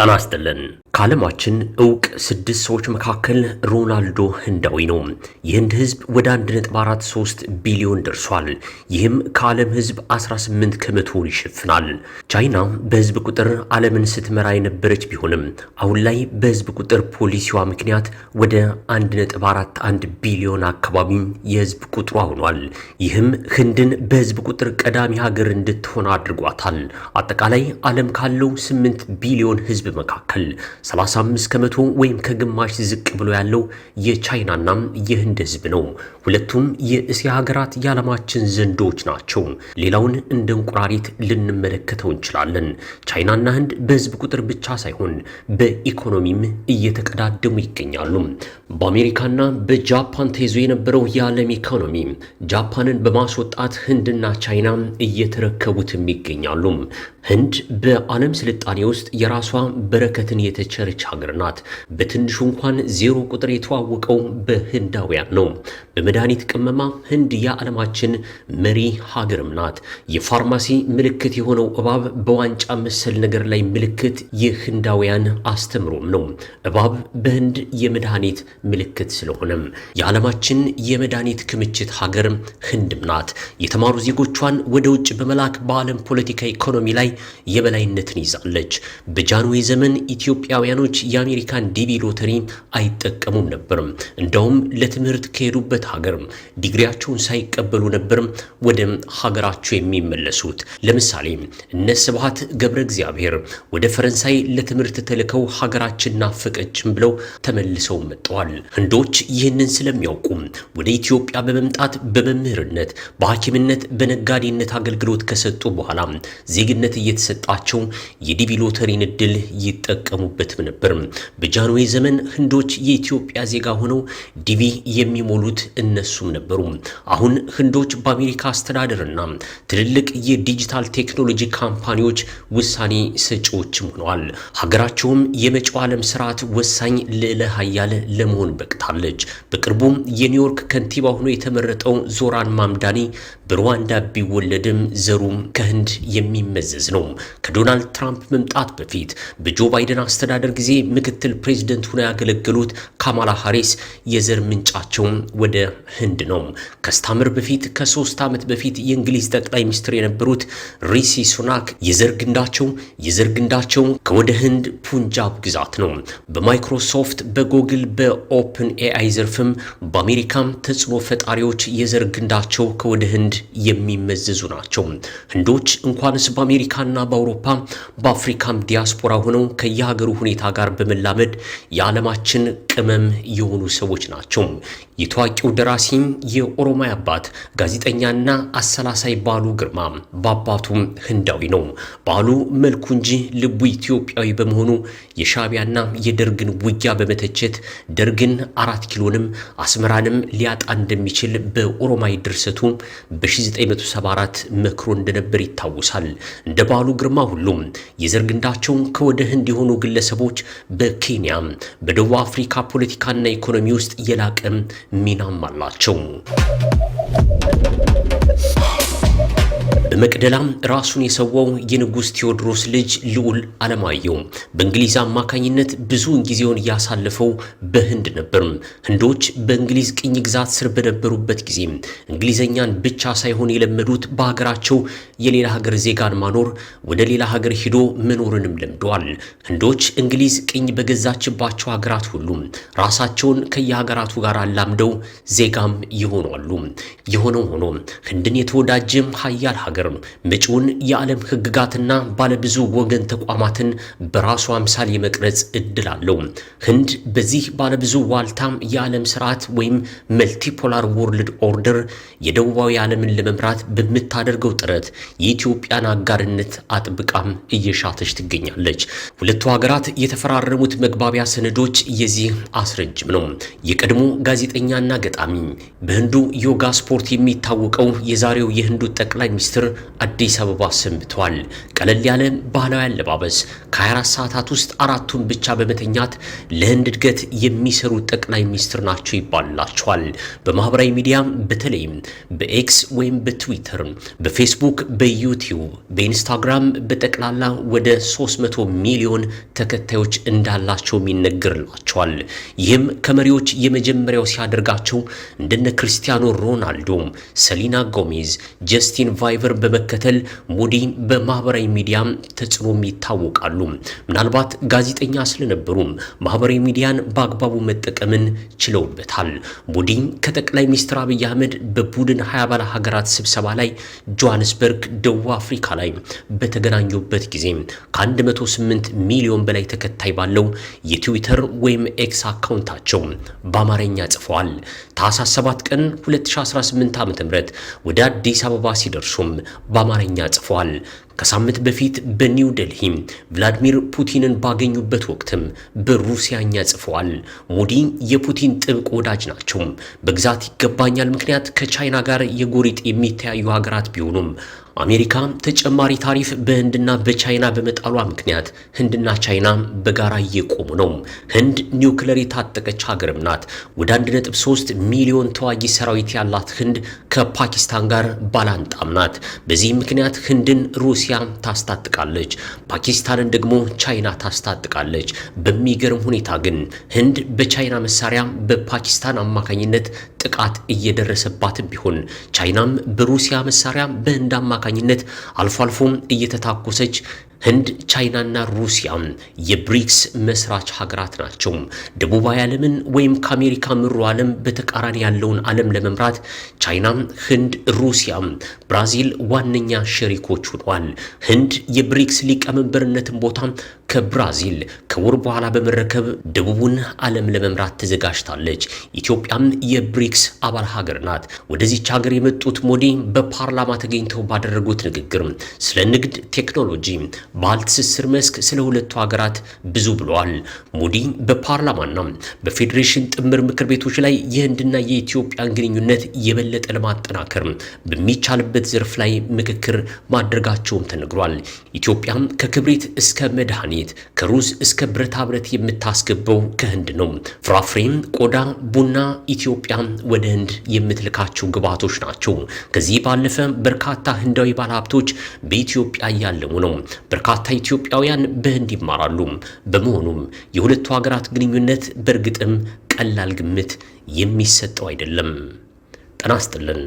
ጤና ይስጥልን። ከዓለማችን ዕውቅ 6 ሰዎች መካከል ሮናልዶ ህንዳዊ ነው። የህንድ ህዝብ ወደ 1.43 ቢሊዮን ደርሷል። ይህም ከዓለም ህዝብ 18 ከመቶውን ይሸፍናል። ቻይና በህዝብ ቁጥር ዓለምን ስትመራ የነበረች ቢሆንም አሁን ላይ በህዝብ ቁጥር ፖሊሲዋ ምክንያት ወደ 1.41 ቢሊዮን አካባቢ የህዝብ ቁጥሯ ሆኗል። ይህም ህንድን በህዝብ ቁጥር ቀዳሚ ሀገር እንድትሆን አድርጓታል። አጠቃላይ ዓለም ካለው 8 ቢሊዮን ህዝብ መካከል 35 ከመቶ ወይም ከግማሽ ዝቅ ብሎ ያለው የቻይናና የህንድ ህዝብ ነው። ሁለቱም የእስያ ሀገራት የዓለማችን ዘንዶች ናቸው። ሌላውን እንደ እንቁራሪት ልንመለከተው እንችላለን። ቻይናና ህንድ በህዝብ ቁጥር ብቻ ሳይሆን በኢኮኖሚም እየተቀዳደሙ ይገኛሉ። በአሜሪካና በጃፓን ተይዞ የነበረው የዓለም ኢኮኖሚ ጃፓንን በማስወጣት ህንድና ቻይና እየተረከቡትም ይገኛሉ። ህንድ በዓለም ስልጣኔ ውስጥ የራሷ በረከትን የተቸረች ሀገር ናት። በትንሹ እንኳን 0 ቁጥር የተዋወቀው በህንዳውያን ነው። በመድኃኒት ቅመማ ህንድ የዓለማችን መሪ ሀገርም ናት። የፋርማሲ ምልክት የሆነው እባብ በዋንጫ መሰል ነገር ላይ ምልክት የህንዳውያን አስተምሮም ነው። እባብ በህንድ የመድኃኒት ምልክት ስለሆነም የዓለማችን የመድኃኒት ክምችት ሀገር ህንድም ናት። የተማሩ ዜጎቿን ወደ ውጭ በመላክ በዓለም ፖለቲካ ኢኮኖሚ ላይ የበላይነትን ይዛለች። በጃንሆይ ዘመን ኢትዮጵያውያኖች የአሜሪካን ዲቪ ሎተሪ አይጠቀሙም ነበር። እንደውም ለትምህርት ከሄዱበት ሀገር ዲግሪያቸውን ሳይቀበሉ ነበር ወደ ሀገራቸው የሚመለሱት። ለምሳሌ እነ ስብሐት ገብረ እግዚአብሔር ወደ ፈረንሳይ ለትምህርት ተልከው ሀገራችን ናፈቀችን ብለው ተመልሰው መጥተዋል። ህንዶች ይህንን ስለሚያውቁ ወደ ኢትዮጵያ በመምጣት በመምህርነት፣ በሐኪምነት፣ በነጋዴነት አገልግሎት ከሰጡ በኋላ ዜግነት እየተሰጣቸው የዲቪ ሎተሪን እድል ይጠቀሙበትም ነበር። በጃንሆይ ዘመን ህንዶች የኢትዮጵያ ዜጋ ሆነው ዲቪ የሚሞሉት እነሱም ነበሩ። አሁን ህንዶች በአሜሪካ አስተዳደርና ትልልቅ የዲጂታል ቴክኖሎጂ ካምፓኒዎች ውሳኔ ሰጪዎችም ሆነዋል። ሀገራቸውም የመጪው ዓለም ስርዓት ወሳኝ ልዕለ ኃያል ለመሆን በቅታለች። በቅርቡም የኒውዮርክ ከንቲባ ሆኖ የተመረጠው ዞራን ማምዳኒ በሩዋንዳ ቢወለድም ዘሩ ከህንድ የሚመዘዝ ነው። ከዶናልድ ትራምፕ መምጣት በፊት በጆ ባይደን አስተዳደር ጊዜ ምክትል ፕሬዝደንት ሆነው ያገለገሉት ካማላ ሃሪስ የዘር ምንጫቸው ወደ ህንድ ነው። ከስታምር በፊት ከ3 ዓመት በፊት የእንግሊዝ ጠቅላይ ሚኒስትር የነበሩት ሪሲ ሱናክ የዘር ግንዳቸው ከወደ ህንድ ፑንጃብ ግዛት ነው። በማይክሮሶፍት፣ በጉግል፣ በኦፕን ኤአይ ዘርፍም በአሜሪካም ተጽዕኖ ፈጣሪዎች የዘር ግንዳቸው ከወደ ህንድ የሚመዘዙ ናቸው። ህንዶች እንኳንስ በአሜሪካና በአውሮፓ በአፍሪካም ዲያስፖራ ሆነው ከየሀገሩ ሁኔታ ጋር በመላመድ የዓለማችን ቅመም የሆኑ ሰዎች ናቸው። የታዋቂው ደራሲ የኦሮማይ አባት ጋዜጠኛና አሰላሳይ ባሉ ግርማ በአባቱም ህንዳዊ ነው። ባሉ መልኩ እንጂ ልቡ ኢትዮጵያዊ በመሆኑ የሻዕቢያና የደርግን ውጊያ በመተቸት ደርግን 4 ኪሎንም አስመራንም ሊያጣ እንደሚችል በኦሮማይ ድርሰቱ በ1974 መክሮ እንደነበር ይታወሳል። እንደ ባሉ ግርማ ሁሉም የዘር ግንዳቸው ከወደ ህንድ የሆኑ ግለሰቦች በኬንያ፣ በደቡብ አፍሪካ ፖለቲካና ኢኮኖሚ ውስጥ የላቀ ሚናም አላቸው። በመቅደላም ራሱን የሰዋው የንጉስ ቴዎድሮስ ልጅ ልዑል አለማየሁ በእንግሊዝ አማካኝነት ብዙውን ጊዜውን ያሳለፈው በህንድ ነበር። ህንዶች በእንግሊዝ ቅኝ ግዛት ስር በነበሩበት ጊዜ እንግሊዘኛን ብቻ ሳይሆን የለመዱት በሀገራቸው የሌላ ሀገር ዜጋን ማኖር፣ ወደ ሌላ ሀገር ሂዶ መኖርንም ለምደዋል። ህንዶች እንግሊዝ ቅኝ በገዛችባቸው ሀገራት ሁሉ ራሳቸውን ከየሀገራቱ ጋር አላምደው ዜጋም ይሆናሉ። የሆነው ሆኖ ህንድን የተወዳጀም ሀያል ሀገር መጪውን የዓለም ህግጋትና ባለብዙ ወገን ተቋማትን በራሱ አምሳል የመቅረጽ እድል አለው። ህንድ በዚህ ባለብዙ ዋልታም የዓለም ስርዓት ወይም መልቲፖላር ወርልድ ኦርደር የደቡባዊ ዓለምን ለመምራት በምታደርገው ጥረት የኢትዮጵያን አጋርነት አጥብቃም እየሻተች ትገኛለች። ሁለቱ ሀገራት የተፈራረሙት መግባቢያ ሰነዶች የዚህ አስረጅም ነው። የቀድሞ ጋዜጠኛና ገጣሚ በህንዱ ዮጋ ስፖርት የሚታወቀው የዛሬው የህንዱ ጠቅላይ ሚኒስትር አዲስ አበባ ሰንብቷል። ቀለል ያለ ባህላዊ አለባበስ ከ24 ሰዓታት ውስጥ አራቱን ብቻ በመተኛት ለህንድ እድገት የሚሰሩ ጠቅላይ ሚኒስትር ናቸው ይባልላቸዋል። በማህበራዊ ሚዲያ በተለይም በኤክስ ወይም በትዊተር፣ በፌስቡክ፣ በዩቲዩብ፣ በኢንስታግራም በጠቅላላ ወደ 300 ሚሊዮን ተከታዮች እንዳላቸው ይነገርላቸዋል። ይህም ከመሪዎች የመጀመሪያው ሲያደርጋቸው እንደነ ክርስቲያኖ ሮናልዶ፣ ሰሊና ጎሜዝ፣ ጀስቲን ቫይቨር በመከተል ሙዲ በማህበራዊ ሚዲያ ተጽዕኖም ይታወቃሉ። ምናልባት ጋዜጠኛ ስለነበሩ ማህበራዊ ሚዲያን በአግባቡ መጠቀምን ችለውበታል። ሙዲ ከጠቅላይ ሚኒስትር አብይ አህመድ በቡድን 20 አባል ሀገራት ስብሰባ ላይ ጆሃንስበርግ ደቡብ አፍሪካ ላይ በተገናኙበት ጊዜ ከ108 ሚሊዮን በላይ ተከታይ ባለው የትዊተር ወይም ኤክስ አካውንታቸው በአማርኛ ጽፈዋል። ታህሳስ 7 ቀን 2018 ዓ.ም ወደ አዲስ አበባ ሲደርሱም በአማርኛ ጽፈዋል። ከሳምንት በፊት በኒው ዴልሂ ቭላዲሚር ፑቲንን ባገኙበት ወቅትም በሩሲያኛ ጽፈዋል። ሙዲ የፑቲን ጥብቅ ወዳጅ ናቸው። በግዛት ይገባኛል ምክንያት ከቻይና ጋር የጎሪጥ የሚተያዩ ሀገራት ቢሆኑም አሜሪካ ተጨማሪ ታሪፍ በህንድና በቻይና በመጣሏ ምክንያት ህንድና ቻይና በጋራ እየቆሙ ነው። ህንድ ኒውክሌር የታጠቀች ሀገርም ናት። ወደ 1.3 ሚሊዮን ተዋጊ ሰራዊት ያላት ህንድ ከፓኪስታን ጋር ባላንጣም ናት። በዚህ ምክንያት ህንድን ሩሲያ ታስታጥቃለች፣ ፓኪስታንን ደግሞ ቻይና ታስታጥቃለች። በሚገርም ሁኔታ ግን ህንድ በቻይና መሳሪያ በፓኪስታን አማካኝነት ጥቃት እየደረሰባትም ቢሆን ቻይናም በሩሲያ መሳሪያ በህንድ አማካኝነት አልፎ አልፎም እየተታኮሰች ህንድ ቻይናና ሩሲያ የብሪክስ መስራች ሀገራት ናቸው። ደቡባዊ ዓለምን ወይም ከአሜሪካ ምሩ ዓለም በተቃራኒ ያለውን ዓለም ለመምራት ቻይና፣ ህንድ፣ ሩሲያ፣ ብራዚል ዋነኛ ሸሪኮች ሆነዋል። ህንድ የብሪክስ ሊቀመንበርነትን ቦታ ከብራዚል ከወር በኋላ በመረከብ ደቡቡን ዓለም ለመምራት ተዘጋጅታለች። ኢትዮጵያም የብሪክስ አባል ሀገር ናት። ወደዚች ሀገር የመጡት ሞዲ በፓርላማ ተገኝተው ባደረጉት ንግግር ስለ ንግድ፣ ቴክኖሎጂ፣ ባህል ትስስር መስክ ስለ ሁለቱ ሀገራት ብዙ ብለዋል። ሙዲ በፓርላማና በፌዴሬሽን ጥምር ምክር ቤቶች ላይ የህንድና የኢትዮጵያን ግንኙነት የበለጠ ለማጠናከር በሚቻልበት ዘርፍ ላይ ምክክር ማድረጋቸውም ተነግሯል። ኢትዮጵያም ከክብሪት እስከ መድኃኒት ከሩዝ እስከ ብረታ ብረት የምታስገባው ከህንድ ነው። ፍራፍሬም፣ ቆዳ፣ ቡና ኢትዮጵያ ወደ ህንድ የምትልካቸው ግብዓቶች ናቸው። ከዚህ ባለፈ በርካታ ህንዳዊ ባለሀብቶች በኢትዮጵያ እያለሙ ነው። በርካታ ኢትዮጵያውያን በህንድ ይማራሉ። በመሆኑም የሁለቱ ሀገራት ግንኙነት በእርግጥም ቀላል ግምት የሚሰጠው አይደለም። ጤና ይስጥልን።